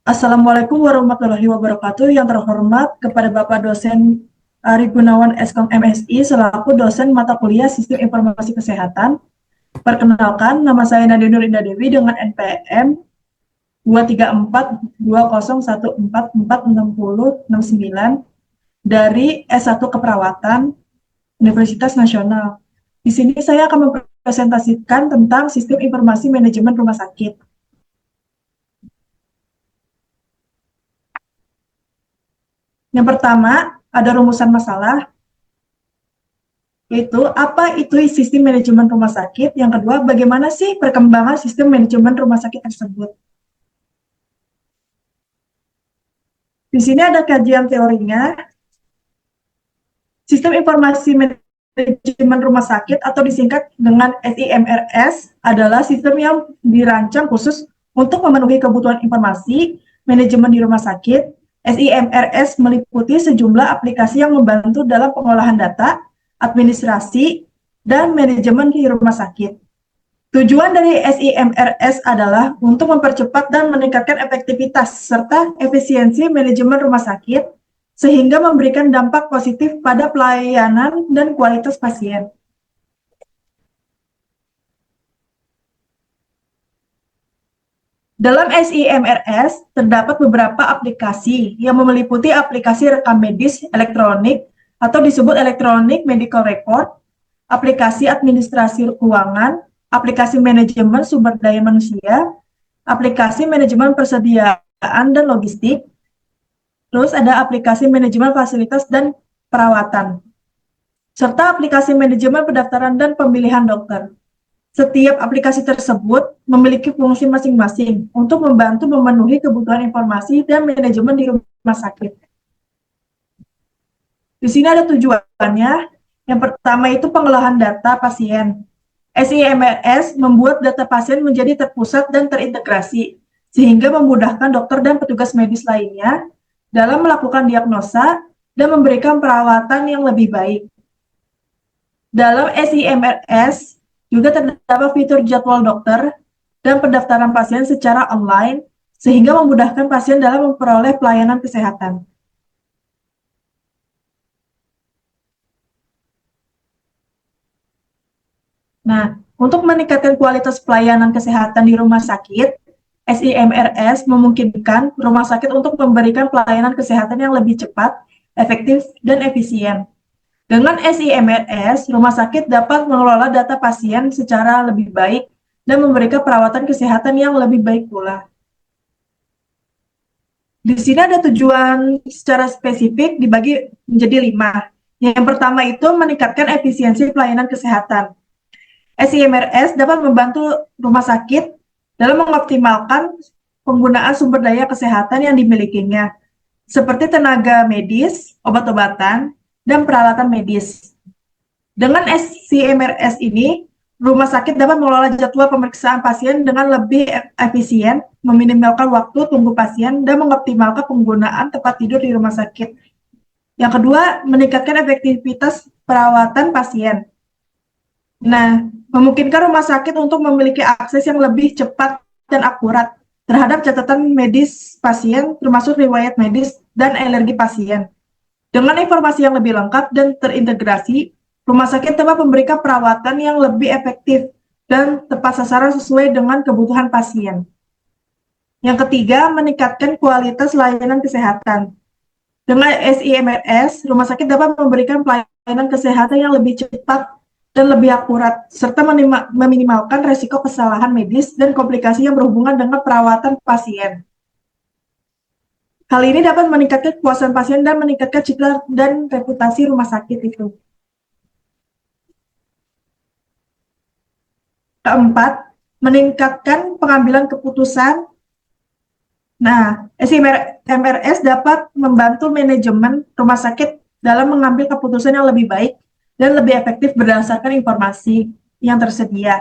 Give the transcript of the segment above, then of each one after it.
Assalamualaikum warahmatullahi wabarakatuh. Yang terhormat kepada Bapak dosen Ari Gunawan Eskom MSI selaku dosen mata kuliah Sistem Informasi Kesehatan. Perkenalkan, nama saya Nadia Nur Indah Dewi dengan NPM 2342014446069 dari S1 Keperawatan Universitas Nasional. Di sini saya akan mempresentasikan tentang Sistem Informasi Manajemen Rumah Sakit. Yang pertama, ada rumusan masalah, yaitu apa itu sistem manajemen rumah sakit. Yang kedua, bagaimana sih perkembangan sistem manajemen rumah sakit tersebut. Di sini ada kajian teorinya. Sistem informasi manajemen rumah sakit atau disingkat dengan SIMRS adalah sistem yang dirancang khusus untuk memenuhi kebutuhan informasi manajemen di rumah sakit. SIMRS meliputi sejumlah aplikasi yang membantu dalam pengolahan data, administrasi, dan manajemen di rumah sakit. Tujuan dari SIMRS adalah untuk mempercepat dan meningkatkan efektivitas serta efisiensi manajemen rumah sakit, sehingga memberikan dampak positif pada pelayanan dan kualitas pasien. Dalam SIMRS, terdapat beberapa aplikasi yang meliputi aplikasi rekam medis elektronik atau disebut Electronic Medical Record, aplikasi administrasi keuangan, aplikasi manajemen sumber daya manusia, aplikasi manajemen persediaan dan logistik, terus ada aplikasi manajemen fasilitas dan perawatan, serta aplikasi manajemen pendaftaran dan pemilihan dokter. Setiap aplikasi tersebut memiliki fungsi masing-masing untuk membantu memenuhi kebutuhan informasi dan manajemen di rumah sakit. Di sini ada tujuannya. Yang pertama itu pengolahan data pasien. SIMRS membuat data pasien menjadi terpusat dan terintegrasi, sehingga memudahkan dokter dan petugas medis lainnya dalam melakukan diagnosa dan memberikan perawatan yang lebih baik. Dalam SIMRS juga terdapat fitur jadwal dokter dan pendaftaran pasien secara online, sehingga memudahkan pasien dalam memperoleh pelayanan kesehatan. Nah, untuk meningkatkan kualitas pelayanan kesehatan di rumah sakit, SIMRS memungkinkan rumah sakit untuk memberikan pelayanan kesehatan yang lebih cepat, efektif, dan efisien. Dengan SIMRS, rumah sakit dapat mengelola data pasien secara lebih baik dan memberikan perawatan kesehatan yang lebih baik pula. Di sini ada tujuan secara spesifik dibagi menjadi 5. Yang pertama itu meningkatkan efisiensi pelayanan kesehatan. SIMRS dapat membantu rumah sakit dalam mengoptimalkan penggunaan sumber daya kesehatan yang dimilikinya, seperti tenaga medis, obat-obatan, dan peralatan medis. Dengan SIMRS ini, rumah sakit dapat mengelola jadwal pemeriksaan pasien dengan lebih efisien, meminimalkan waktu tunggu pasien, dan mengoptimalkan penggunaan tempat tidur di rumah sakit. Yang kedua, meningkatkan efektivitas perawatan pasien. Nah, memungkinkan rumah sakit untuk memiliki akses yang lebih cepat dan akurat terhadap catatan medis pasien, termasuk riwayat medis dan alergi pasien. Dengan informasi yang lebih lengkap dan terintegrasi, rumah sakit dapat memberikan perawatan yang lebih efektif dan tepat sasaran sesuai dengan kebutuhan pasien. Yang ketiga, meningkatkan kualitas layanan kesehatan. Dengan SIMRS, rumah sakit dapat memberikan pelayanan kesehatan yang lebih cepat dan lebih akurat, serta meminimalkan risiko kesalahan medis dan komplikasi yang berhubungan dengan perawatan pasien. Hal ini dapat meningkatkan kepuasan pasien dan meningkatkan citra dan reputasi rumah sakit itu. Keempat, meningkatkan pengambilan keputusan. Nah, SIMRS dapat membantu manajemen rumah sakit dalam mengambil keputusan yang lebih baik dan lebih efektif berdasarkan informasi yang tersedia.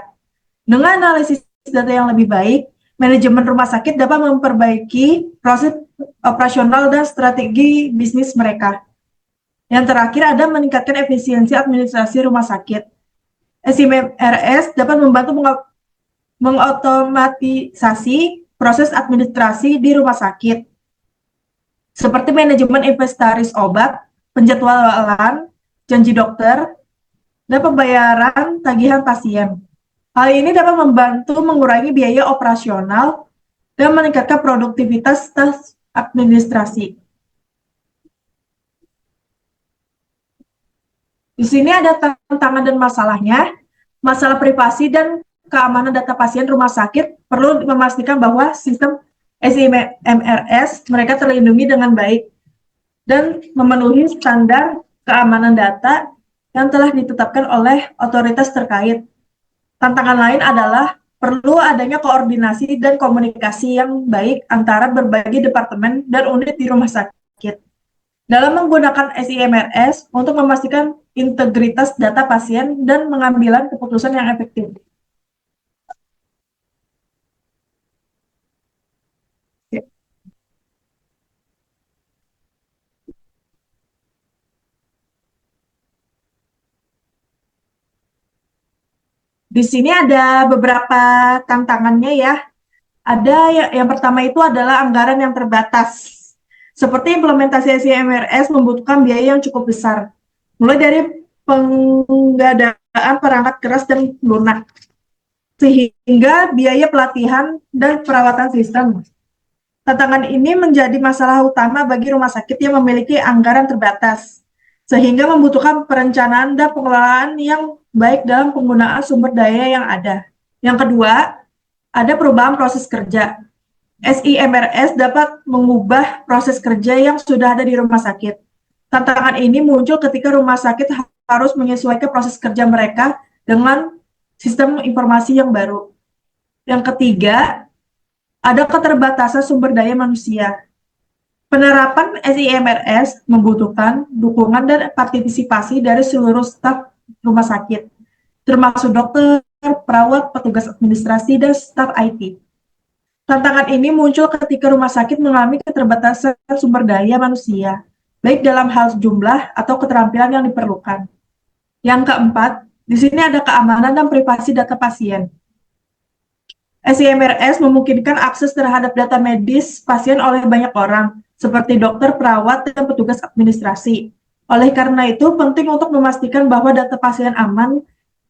Dengan analisis data yang lebih baik, manajemen rumah sakit dapat memperbaiki proses operasional dan strategi bisnis mereka. Yang terakhir ada meningkatkan efisiensi administrasi rumah sakit. SIMRS dapat membantu mengotomatisasi proses administrasi di rumah sakit, seperti manajemen inventaris obat, penjadwalan, janji dokter, dan pembayaran tagihan pasien. Hal ini dapat membantu mengurangi biaya operasional dan meningkatkan produktivitas staf administrasi. Di sini ada tantangan dan masalahnya. Masalah privasi dan keamanan data pasien rumah sakit perlu memastikan bahwa sistem SIMRS mereka terlindungi dengan baik dan memenuhi standar keamanan data yang telah ditetapkan oleh otoritas terkait. Tantangan lain adalah perlu adanya koordinasi dan komunikasi yang baik antara berbagai departemen dan unit di rumah sakit dalam menggunakan SIMRS untuk memastikan integritas data pasien dan mengambil keputusan yang efektif. Di sini ada beberapa tantangannya ya. Ada yang pertama itu adalah anggaran yang terbatas. Seperti implementasi SIMRS membutuhkan biaya yang cukup besar, mulai dari pengadaan perangkat keras dan lunak, sehingga biaya pelatihan dan perawatan sistem. Tantangan ini menjadi masalah utama bagi rumah sakit yang memiliki anggaran terbatas, sehingga membutuhkan perencanaan dan pengelolaan yang baik dalam penggunaan sumber daya yang ada. Yang kedua, ada perubahan proses kerja. SIMRS dapat mengubah proses kerja yang sudah ada di rumah sakit. Tantangan ini muncul ketika rumah sakit harus menyesuaikan proses kerja mereka dengan sistem informasi yang baru. Yang ketiga, ada keterbatasan sumber daya manusia. Penerapan SIMRS membutuhkan dukungan dan partisipasi dari seluruh staf rumah sakit, termasuk dokter, perawat, petugas administrasi, dan staf IT. Tantangan ini muncul ketika rumah sakit mengalami keterbatasan sumber daya manusia, baik dalam hal jumlah atau keterampilan yang diperlukan. Yang keempat, di sini ada keamanan dan privasi data pasien. SIMRS memungkinkan akses terhadap data medis pasien oleh banyak orang, seperti dokter, perawat, dan petugas administrasi. Oleh karena itu, penting untuk memastikan bahwa data pasien aman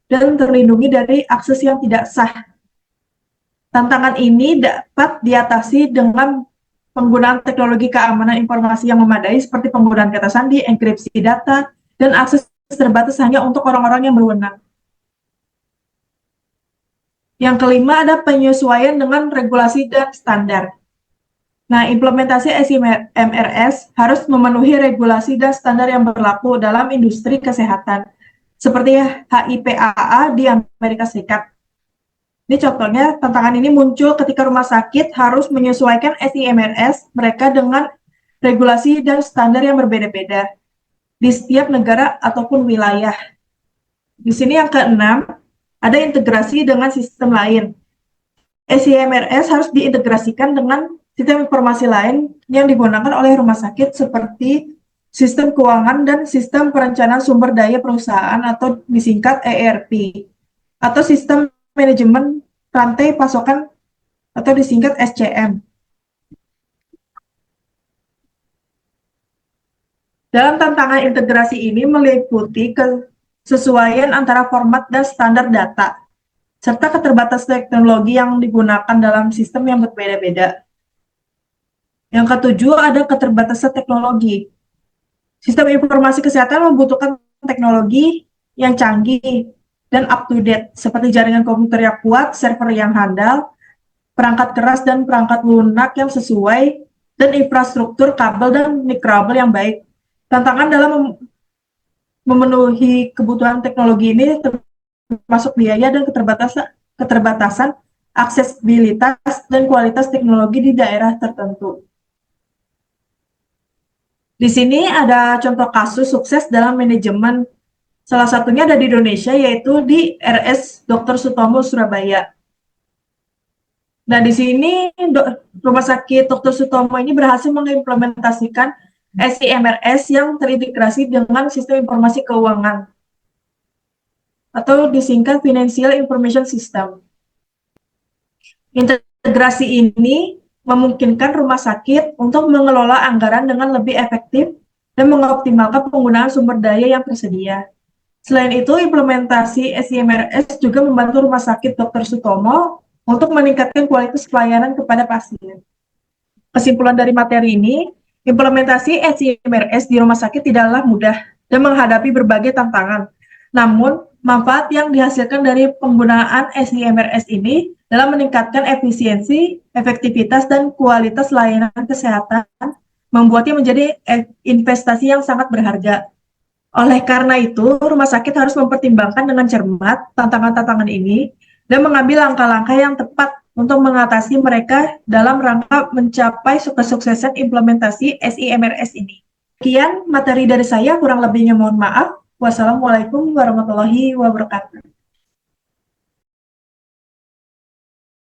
dan terlindungi dari akses yang tidak sah. Tantangan ini dapat diatasi dengan penggunaan teknologi keamanan informasi yang memadai seperti penggunaan kata sandi, enkripsi data, dan akses terbatas hanya untuk orang-orang yang berwenang. Yang kelima ada penyesuaian dengan regulasi dan standar. Nah, implementasi SIMRS harus memenuhi regulasi dan standar yang berlaku dalam industri kesehatan, seperti HIPAA di Amerika Serikat. Ini contohnya, tantangan ini muncul ketika rumah sakit harus menyesuaikan SIMRS mereka dengan regulasi dan standar yang berbeda-beda di setiap negara ataupun wilayah. Di sini yang keenam, ada integrasi dengan sistem lain. SIMRS harus diintegrasikan dengan sistem informasi lain yang digunakan oleh rumah sakit seperti sistem keuangan dan sistem perencanaan sumber daya perusahaan atau disingkat ERP, atau sistem manajemen rantai pasokan atau disingkat SCM. Dalam tantangan integrasi ini meliputi kesesuaian antara format dan standar data, serta keterbatasan teknologi yang digunakan dalam sistem yang berbeda-beda. Yang ketujuh ada keterbatasan teknologi. Sistem informasi kesehatan membutuhkan teknologi yang canggih dan up-to-date, seperti jaringan komputer yang kuat, server yang handal, perangkat keras dan perangkat lunak yang sesuai, dan infrastruktur kabel dan mikrobel yang baik. Tantangan dalam memenuhi kebutuhan teknologi ini termasuk biaya dan keterbatasan aksesibilitas dan kualitas teknologi di daerah tertentu. Di sini ada contoh kasus sukses dalam manajemen. Salah satunya ada di Indonesia, yaitu di RS Dr. Sutomo Surabaya. Nah, di sini Rumah Sakit Dr. Sutomo ini berhasil mengimplementasikan SIMRS yang terintegrasi dengan sistem informasi keuangan atau disingkat Financial Information System. Integrasi ini memungkinkan rumah sakit untuk mengelola anggaran dengan lebih efektif dan mengoptimalkan penggunaan sumber daya yang tersedia. Selain itu, implementasi SIMRS juga membantu Rumah Sakit Dr. Sutomo untuk meningkatkan kualitas pelayanan kepada pasien. Kesimpulan dari materi ini, implementasi SIMRS di rumah sakit tidaklah mudah dan menghadapi berbagai tantangan. Namun, manfaat yang dihasilkan dari penggunaan SIMRS ini dalam meningkatkan efisiensi, efektivitas, dan kualitas layanan kesehatan membuatnya menjadi investasi yang sangat berharga. Oleh karena itu, rumah sakit harus mempertimbangkan dengan cermat tantangan-tantangan ini dan mengambil langkah-langkah yang tepat untuk mengatasi mereka dalam rangka mencapai kesuksesan implementasi SIMRS ini. Sekian materi dari saya, kurang lebihnya mohon maaf. Wassalamualaikum warahmatullahi wabarakatuh.